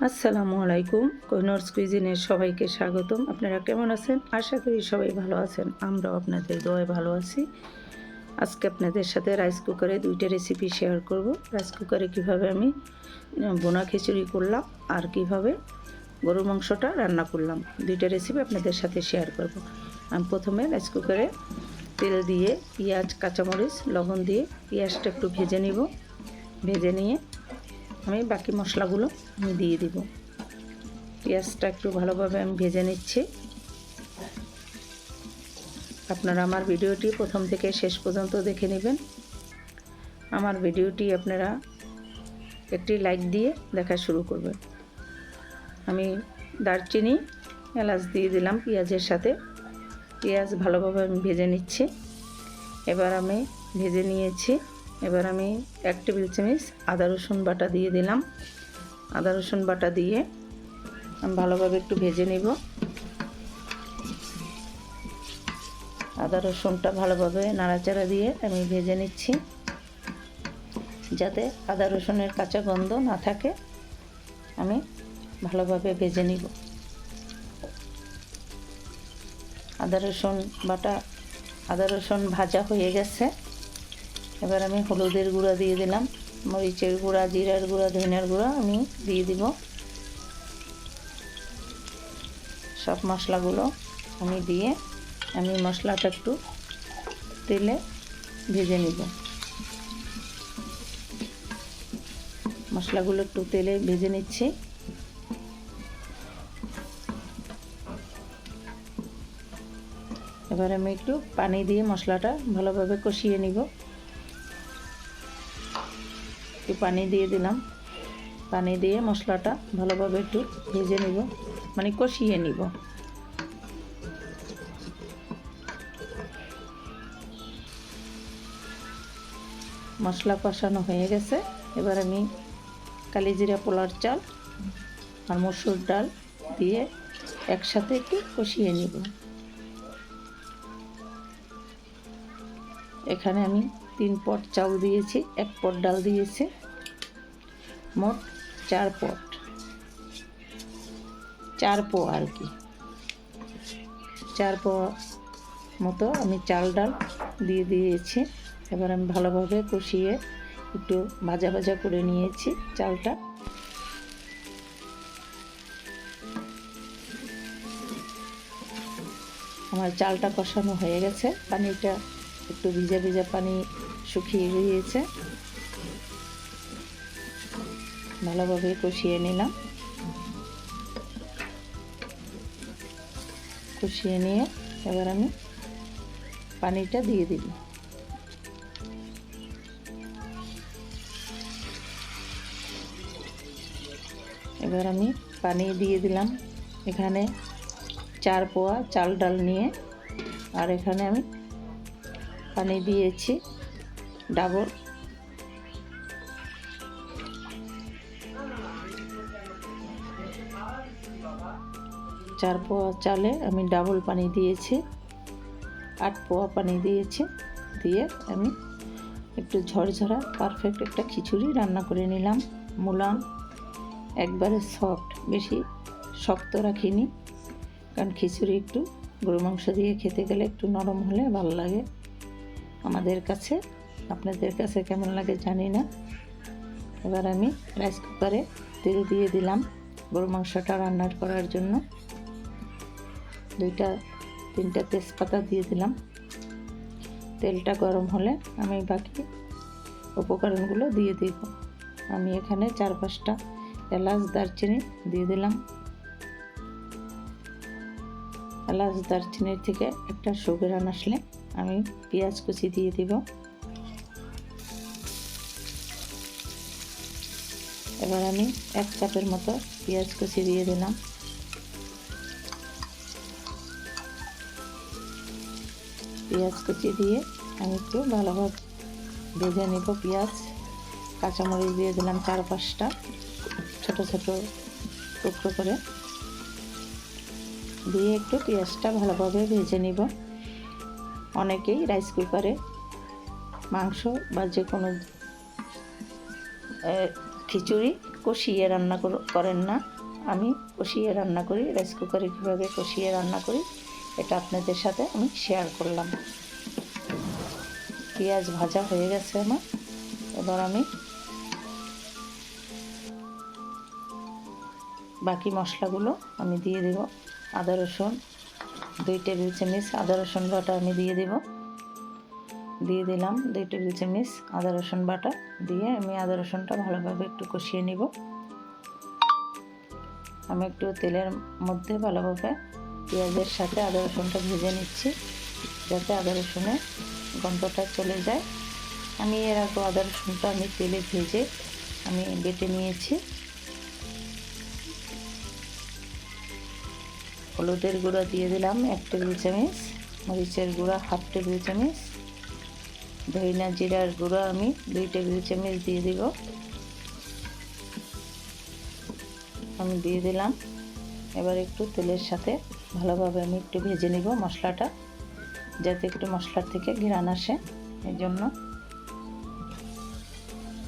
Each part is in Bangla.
আসসালামু আলাইকুম। কোহিনুরস কুইজিনের সবাইকে স্বাগতম। আপনারা কেমন আছেন? আশা করি সবাই ভালো আছেন। আমরাও আপনাদের দোয়ায় ভালো আছি। আজকে আপনাদের সাথে রাইস কুকারে 2টা রেসিপি শেয়ার করব। রাইস কুকারে কিভাবে আমি বোনা খিচুড়ি করলাম আর কিভাবে গরুর মাংসটা রান্না করলাম, 2টা রেসিপি আপনাদের সাথে শেয়ার করব। আমি প্রথমে রাইস কুকারে তেল দিয়ে পেঁয়াজ, কাঁচামরিচ, লবণ দিয়ে পেঁয়াজটা একটু ভেজে নিব। ভেজে নিয়ে আমি বাকি মশলাগুলো দিয়ে দিব। পেঁয়াজটা একটু ভালোভাবে আমি ভেজে নিচ্ছি। আপনারা আমার ভিডিওটি প্রথম থেকে শেষ পর্যন্ত দেখে নেবেন। আমার ভিডিওটি আপনারা একটি লাইক দিয়ে দেখা শুরু করবেন। আমি দারচিনি, এলাচ দিয়ে দিলাম পেঁয়াজের সাথে। পেঁয়াজ ভালোভাবে আমি ভেজে নিচ্ছি। এবার আমি ভেজে নিয়েছি। এবার আমি 1 টেবিল চামচ আদা রসুন বাটা দিয়ে দিলাম। আদা রসুন বাটা দিয়ে আমি ভালোভাবে একটু ভেজে নিব। আদা রসুনটা ভালোভাবে নাড়াচাড়া দিয়ে আমি ভেজে নিচ্ছি, যাতে আদা রসুনের কাঁচা গন্ধ না থাকে। আমি ভালোভাবে ভেজে নিব। আদা রসুন ভাজা হয়ে গেছে। এবার আমি হলুদের গুঁড়া দিয়ে দিলাম, মরিচের গুঁড়া, জিরার গুঁড়া, ধনিয়ার গুঁড়া আমি দিয়ে দিব। সব মশলাগুলো আমি দিয়ে আমি মশলাটা একটু তেলে ভেজে নিব। মশলাগুলো একটু তেলে ভেজে নিচ্ছি। এবার আমি একটু পানি দিয়ে মশলাটা ভালোভাবে কষিয়ে নিব। একটু পানি দিয়ে দিলাম। পানি দিয়ে মশলাটা ভালোভাবে একটু ভেজে নিব, মানে কষিয়ে নিব। মশলা কষানো হয়ে গেছে। এবার আমি কালিজিরা পোলার চাল আর মসুর ডাল দিয়ে একসাথে একটু কষিয়ে নিব। এখানে আমি 3 পট চাল দিয়েছি, 1 পট ডাল দিয়েছি, মোট 4 পট, 4 পোয়া আর কি। 4 পোয়া মতো আমি চাল ডাল দিয়ে দিয়েছি। এবার আমি ভালোভাবে কষিয়ে একটু ভাজা ভাজা করে নিয়েছি চালটা। আমার চালটা কষানো হয়ে গেছে। পানিটা একটু ভিজা ভিজা পানি শুকিয়ে গিয়েছে। ভালোভাবে কষিয়ে নিলাম। কষিয়ে নিয়ে এবার আমি পানিটা দিয়ে দিব। এবার আমি পানি দিয়ে দিলাম। এখানে 4 পোয়া চাল ডাল নিয়ে, আর এখানে আমি পানি দিয়েছি ডাবল। 4 পোয়া চালে আমি ডাবল পানি দিয়েছি, 8 পোয়া পানি দিয়েছি। দিয়ে আমি একটু ঝরঝরা পারফেক্ট একটা খিচুড়ি রান্না করে নিলাম। মুলান একবারে সফট, বেশি শক্ত রাখিনি, কারণ খিচুড়ি একটু গরু মাংস দিয়ে খেতে গেলে একটু নরম হলে ভালো লাগে আমাদের কাছে। আপনাদের কাছে কেমন লাগে জানি না। এবার আমি রাইস কুকারে তেল দিয়ে দিলাম গরু মাংসটা রান্না করার জন্য। 2-3টা তেজপাতা দিয়ে দিলাম। তেলটা গরম হলে আমি বাকি উপকরণগুলো দিয়ে দিব। আমি এখানে 4-5টা এলাচ, দারচিনি দিয়ে দিলাম। এলাচ দারচিনির থেকে একটা সুঘ্রাণ আসলে আমি পেঁয়াজ কুচি দিয়ে দিব। এবার আমি 1 কাপের মতো পেঁয়াজ কুচি দিয়ে দিলাম। পেঁয়াজ কুচি দিয়ে আমি একটু ভালোভাবে ভেজে নেব। পেঁয়াজ, কাঁচামরিচ দিয়ে দিলাম 4-5টা ছোট ছোট টুকরো করে, দিয়ে একটু পেঁয়াজটা ভালোভাবে ভেজে নিব। অনেকেই রাইস কুকারে মাংস বা যে কোনো খিচুড়ি কষিয়ে রান্না করেন না, আমি কষিয়ে রান্না করি। রাইস কুকারে কীভাবে কষিয়ে রান্না করি এটা আপনাদের সাথে আমি শেয়ার করলাম। পেঁয়াজ ভাজা হয়ে গেছে আমার। এবার আমি বাকি মশলাগুলো আমি দিয়ে দেব। আদা রসুন 2 টেবিল চামচ আদা রসুন বাটা আমি দিয়ে দিলাম 2 টেবিল চামচ আদা রসুন বাটা দিয়ে আমি আদা রসুনটা ভালোভাবে একটু কষিয়ে নিব। আমি একটু তেলের মধ্যে ভালোভাবে পেঁয়াজের সাথে আদা রসুনটা ভেজে নিচ্ছি, যাতে আদা রসুনের গন্ধটা চলে যায়। আমি এর আগে আদা রসুনটা আমি তেলে ভেজে আমি বেটে নিয়েছি। হলুদের গুঁড়া দিয়ে দিলাম 1 টেবিল চামচ, মরিচের গুঁড়া 1/2 টেবিল চামচ, ধনিয়া জিরার গুঁড়া আমি 2 টেবিল চামচ দিয়ে দিব। আমি দিয়ে দিলাম। এবার একটু তেলের সাথে ভালোভাবে আমি একটু ভেজে নিব মশলাটা, যাতে একটু মশলার থেকে ঘ্রাণ আসে। এই জন্য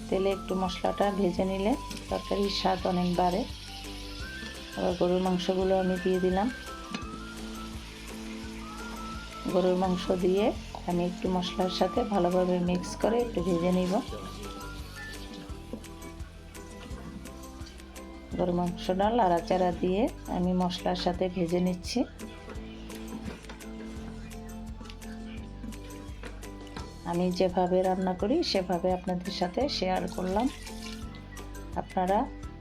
তেলে একটু মশলাটা ভেজে নিলে তরকারির স্বাদ অনেক বাড়ে। আবার গরুর মাংসগুলো আমি দিয়ে দিলাম। গরুর মাংস দিয়ে আমি একটু মশলার সাথে ভালোভাবে মিক্স করে একটু ভেজে নিব। গরুর মাংসটা নাড়াচাড়া দিয়ে আমি মশলার সাথে ভেজে নিচ্ছি। আমি যেভাবে রান্না করি সেভাবে আপনাদের সাথে শেয়ার করলাম। আপনারা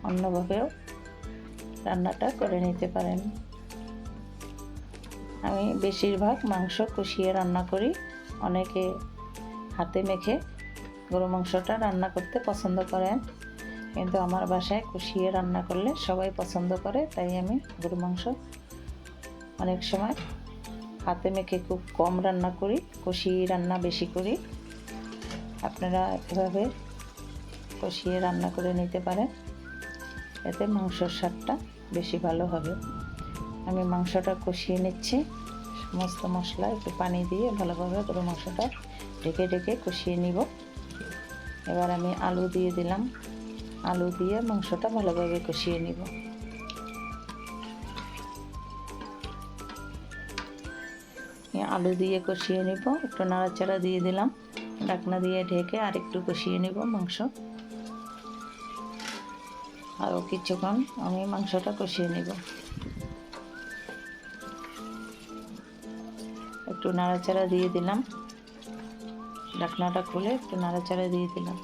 অন্যভাবেও রান্নাটা করে নিতে পারেন। আমি বেশিরভাগ মাংস কষিয়ে রান্না করি। অনেকে হাতে মেখে গরু মাংসটা রান্না করতে পছন্দ করেন, কিন্তু আমার বাসায় কষিয়ে রান্না করলে সবাই পছন্দ করে, তাই আমি গরু মাংস অনেক সময় হাতে মেখে খুব কম রান্না করি, কষিয়ে রান্না বেশি করি। আপনারা এভাবে কষিয়ে রান্না করে নিতে পারেন, এতে মাংসর স্বাদটা বেশি ভালো হবে। আমি মাংসটা কষিয়ে নিচ্ছি, সমস্ত মশলা একটু পানি দিয়ে ভালোভাবে গরু মাংসটা ঢেকে ঢেকে কষিয়ে নিব। এবার আমি আলু দিয়ে দিলাম, আলু দিয়ে মাংসটা ভালোভাবে কষিয়ে নিব। আলু দিয়ে কষিয়ে নিব, একটু নাড়াচাড়া দিয়ে দিলাম, ঢাকনা দিয়ে ঢেকে আর একটু কষিয়ে নিব মাংস। আরও কিছুক্ষণ আমি মাংসটা কষিয়ে নিব। একটু নাড়াচাড়া দিয়ে দিলাম, ঢাকনাটা খুলে একটু নাড়াচাড়া দিয়ে দিলাম।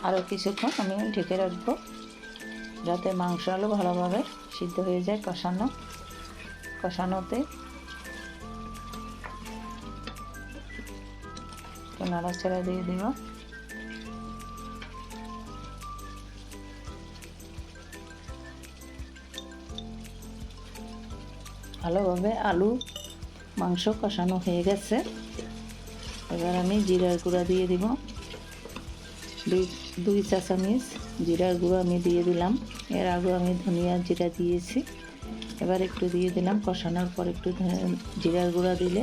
আরও কিছুক্ষণ আমি ঢেকে রাখবো, যাতে মাংস আলু ভালোভাবে সিদ্ধ হয়ে যায়। কষানোতে একটু নাড়াচাড়া দিয়ে দিব। ভালোভাবে আলু মাংস কষানো হয়ে গেছে। এবার আমি জিরার গুঁড়া দিয়ে দিব, 2 চা চামচ জিরার গুঁড়ো আমি দিয়ে দিলাম। এর আগে আমি ধনিয়া জিরা দিয়েছি। এবার একটু দিয়ে দিলাম, কষানোর পর একটু জিরার গুঁড়া দিলে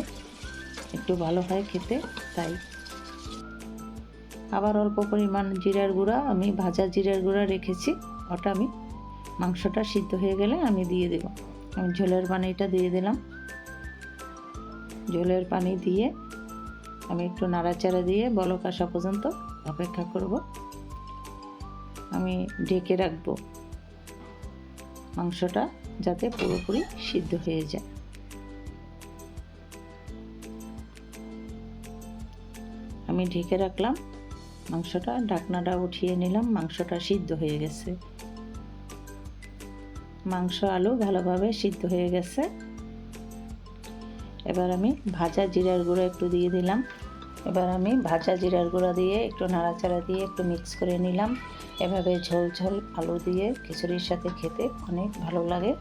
একটু ভালো হয় খেতে, তাই আবার অল্প পরিমাণ জিরার গুঁড়া আমি ভাজা জিরার গুঁড়া রেখেছি, ওটা আমি মাংসটা সিদ্ধ হয়ে গেলে আমি দিয়ে দেব। আমি ঝোলের পানিটা দিয়ে দিলাম। ঝোলের পানি দিয়ে আমি একটু নাড়াচাড়া দিয়ে বলক আসা পর্যন্ত অপেক্ষা করব। আমি ঢেকে রাখবো মাংসটা, যাতে পুরোপুরি সিদ্ধ হয়ে যায়। আমি ঢেকে রাখলাম মাংসটা, ঢাকনাটা উঠিয়ে নিলাম। মাংসটা সিদ্ধ হয়ে গেছে, মাংস আলু ভালোভাবে সিদ্ধ হয়ে গেছে। এবার আমি ভাজা জিরার গুঁড়ো একটু দিয়ে দিলাম। এবার আমি ভাজা জিরার গুঁড়া দিয়ে একটু নাড়াচাড়া দিয়ে একটু মিক্স করে নিলাম। এভাবে ঝোল ঝোল আলু দিয়ে খিচুড়ির সাথে খেতে অনেক ভালো লাগে,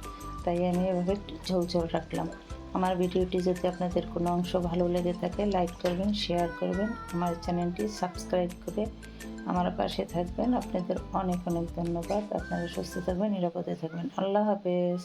তাই আমি এভাবে ঝোল ঝোল রাখলাম। আমার ভিডিওটি যদি আপনাদের কোনো অংশ ভালো লেগে থাকে লাইক করবেন, শেয়ার করবেন, আমার চ্যানেলটি সাবস্ক্রাইব করে আমার পাশে থাকবেন। আপনাদের অনেক অনেক ধন্যবাদ। আপনারা সুস্থ থাকবেন, নিরাপদে থাকবেন। আল্লাহ হাফেজ।